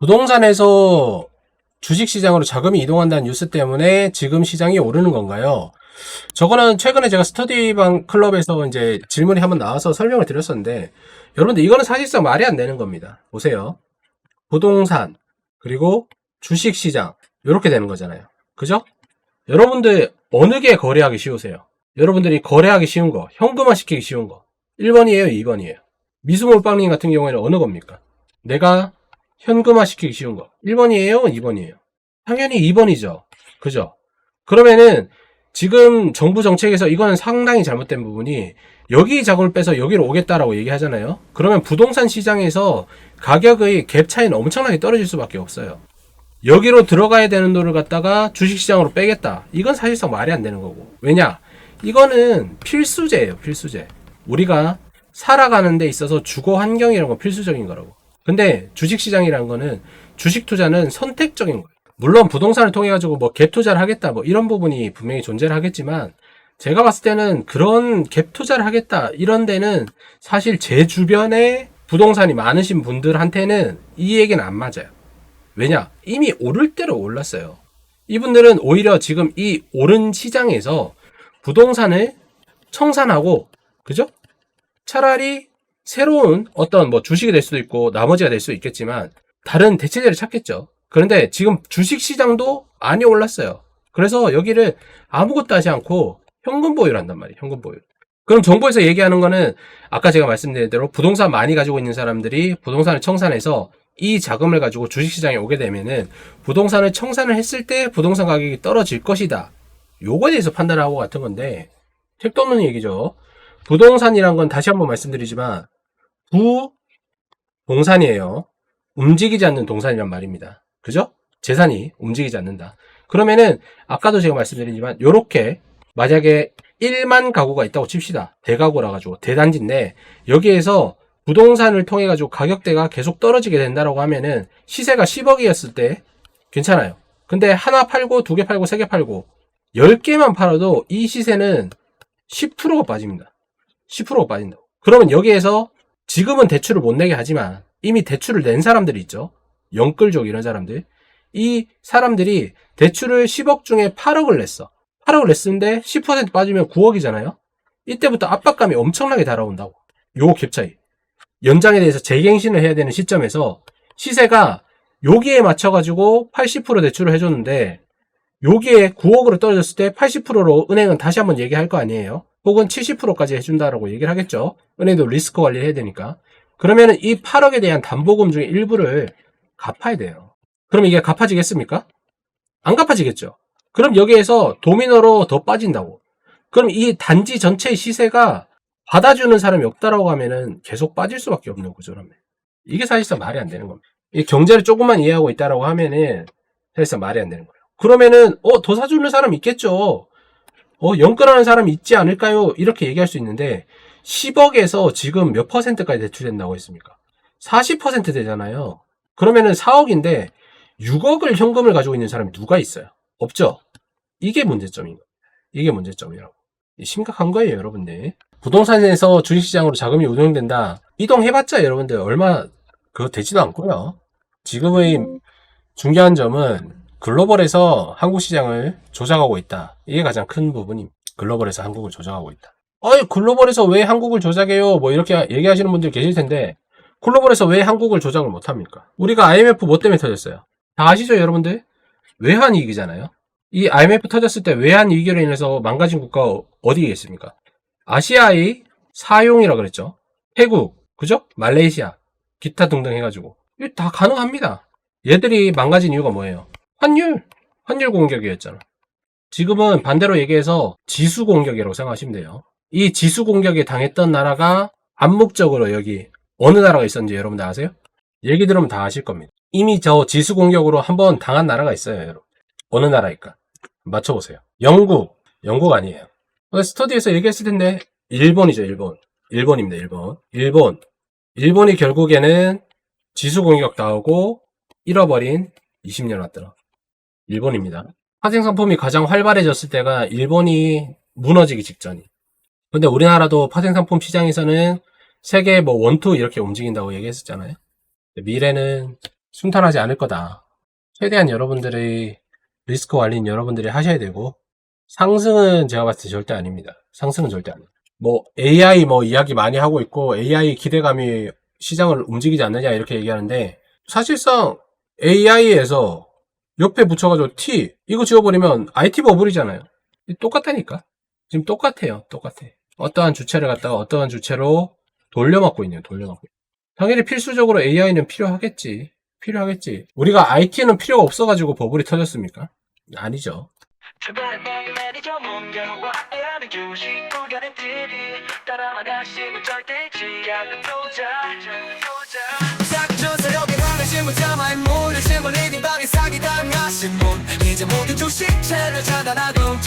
부동산에서 주식시장으로 자금이 이동한다는 뉴스 때문에 지금 시장이 오르는 건가요? 저거는 최근에 제가 스터디방 클럽에서 이제 질문이 한번 나와서 설명을 드렸었는데, 여러분들 이거는 사실상 말이 안 되는 겁니다. 보세요. 부동산, 그리고 주식시장, 이렇게 되는 거잖아요. 그죠? 여러분들 어느 게 거래하기 쉬우세요? 여러분들이 거래하기 쉬운 거, 현금화 시키기 쉬운 거. 1번이에요, 2번이에요? 미수몰빵님 같은 경우에는 어느 겁니까? 내가 현금화 시키기 쉬운 거. 1번이에요, 2번이에요? 당연히 2번이죠. 그죠? 그러면은 지금 정부 정책에서 이거는 상당히 잘못된 부분이, 여기 자금을 빼서 여기로 오겠다라고 얘기하잖아요. 그러면 부동산 시장에서 가격의 갭 차이는 엄청나게 떨어질 수밖에 없어요. 여기로 들어가야 되는 돈을 갖다가 주식시장으로 빼겠다. 이건 사실상 말이 안 되는 거고. 왜냐? 이거는 필수제예요, 필수제. 우리가 살아가는 데 있어서 주거 환경이라는 건 필수적인 거라고. 근데 주식시장이라는 거는, 주식 투자는 선택적인 거예요. 물론 부동산을 통해 가지고 뭐 갭 투자를 하겠다, 뭐 이런 부분이 분명히 존재를 하겠지만, 제가 봤을 때는 그런 갭 투자를 하겠다 이런 데는 사실 제 주변에 부동산이 많으신 분들한테는 이 얘기는 안 맞아요. 왜냐? 이미 오를 대로 올랐어요. 이분들은 오히려 지금 이 오른 시장에서 부동산을 청산하고, 그죠? 차라리 새로운 어떤 뭐 주식이 될 수도 있고 나머지가 될 수도 있겠지만 다른 대체제를 찾겠죠. 그런데 지금 주식시장도 많이 올랐어요. 그래서 여기를 아무것도 하지 않고 현금 보유를 한단 말이에요. 현금 보유. 그럼 정부에서 얘기하는 거는, 아까 제가 말씀드린 대로 부동산 많이 가지고 있는 사람들이 부동산을 청산해서 이 자금을 가지고 주식시장에 오게 되면은 부동산을 청산을 했을 때 부동산 가격이 떨어질 것이다. 요거에 대해서 판단을 하고 같은 건데, 택도 없는 얘기죠. 부동산이란 건 다시 한번 말씀드리지만 부동산이에요. 움직이지 않는 동산이란 말입니다. 그죠? 재산이 움직이지 않는다. 그러면은 아까도 제가 말씀드리지만, 요렇게 만약에 1만 가구가 있다고 칩시다. 대가구라 가지고 대단지인데, 여기에서 부동산을 통해 가지고 가격대가 계속 떨어지게 된다라고 하면은 시세가 10억이었을 때 괜찮아요. 근데 하나 팔고 두 개 팔고 세 개 팔고 10개만 팔아도 이 시세는 10%가 빠집니다. 10%가 빠진다고. 그러면 여기에서 지금은 대출을 못 내게 하지만 이미 대출을 낸 사람들이 있죠. 영끌족 이런 사람들. 이 사람들이 대출을 10억 중에 8억을 냈어. 8억을 냈는데 10% 빠지면 9억이잖아요. 이때부터 압박감이 엄청나게 달아온다고. 요 갭 차이. 연장에 대해서 재갱신을 해야 되는 시점에서 시세가 여기에 맞춰가지고 80% 대출을 해줬는데, 여기에 9억으로 떨어졌을 때 80%로 은행은 다시 한번 얘기할 거 아니에요. 혹은 70%까지 해준다라고 얘기를 하겠죠. 은행도 리스크 관리를 해야 되니까. 그러면은 이 8억에 대한 담보금 중에 일부를 갚아야 돼요. 그럼 이게 갚아지겠습니까? 안 갚아지겠죠. 그럼 여기에서 도미노로 더 빠진다고. 그럼 이 단지 전체의 시세가 받아주는 사람이 없다라고 하면은 계속 빠질 수밖에 없는 구조라며. 이게 사실상 말이 안 되는 겁니다. 이 경제를 조금만 이해하고 있다라고 하면은 사실상 말이 안 되는 거예요. 그러면은 더 사주는 사람이 있겠죠. 연끌하는 사람이 있지 않을까요? 이렇게 얘기할 수 있는데, 10억에서 지금 몇 %까지 대출된다고 했습니까? 40% 되잖아요. 그러면은 4억인데 6억을 현금을 가지고 있는 사람이 누가 있어요? 없죠. 이게 문제점인 거예요. 이게 문제점이라고. 심각한 거예요, 여러분들. 부동산에서 주식시장으로 자금이 운용된다. 이동해봤자 여러분들 얼마 그거 되지도 않고요. 지금의 중요한 점은 글로벌에서 한국 시장을 조작하고 있다. 이게 가장 큰 부분입니다. 글로벌에서 한국을 조작하고 있다. 글로벌에서 왜 한국을 조작해요? 뭐 이렇게 얘기하시는 분들 계실 텐데, 글로벌에서 왜 한국을 조작을 못합니까? 우리가 IMF 뭐 때문에 터졌어요? 다 아시죠, 여러분들? 외환위기잖아요. 이 IMF 터졌을 때 외환위기로 인해서 망가진 국가 어디에 있습니까? 아시아의 사용이라 그랬죠. 태국, 그죠? 말레이시아, 기타 등등 해가지고. 이거 다 가능합니다. 얘들이 망가진 이유가 뭐예요? 환율 공격이었잖아. 지금은 반대로 얘기해서 지수 공격이라고 생각하시면 돼요. 이 지수 공격에 당했던 나라가 암묵적으로 여기 어느 나라가 있었는지 여러분들 아세요? 얘기 들으면 다 아실 겁니다. 이미 저 지수 공격으로 한번 당한 나라가 있어요, 여러분. 어느 나라일까? 맞춰보세요. 영국 아니에요. 스터디에서 얘기했을 텐데, 일본이죠, 일본. 일본입니다, 일본. 일본이 결국에는 지수 공격 당하고 잃어버린 20년 왔더라. 일본입니다. 파생상품이 가장 활발해졌을 때가 일본이 무너지기 직전이. 근데 우리나라도 파생상품 시장에서는 세계 뭐 1, 2 이렇게 움직인다고 얘기했었잖아요. 미래는 순탄하지 않을 거다. 최대한 여러분들의 리스크 관리는 여러분들이 하셔야 되고, 상승은 제가 봤을 때 절대 아닙니다. 상승은 절대 아닙니다. 뭐 AI 뭐 이야기 많이 하고 있고 AI 기대감이 시장을 움직이지 않느냐 이렇게 얘기하는데, 사실상 AI에서 옆에 붙여가지고 T 이거 지워버리면 IT 버블이잖아요. 똑같다니까. 지금 똑같아요. 똑같아. 어떠한 주체를 갖다가 어떠한 주체로 돌려막고 있네요. 돌려막고. 당연히 필수적으로 AI는 필요하겠지. 필요하겠지. 우리가 IT는 필요가 없어가지고 버블이 터졌습니까? 아니죠. 이제 모두 주식채를 차단하고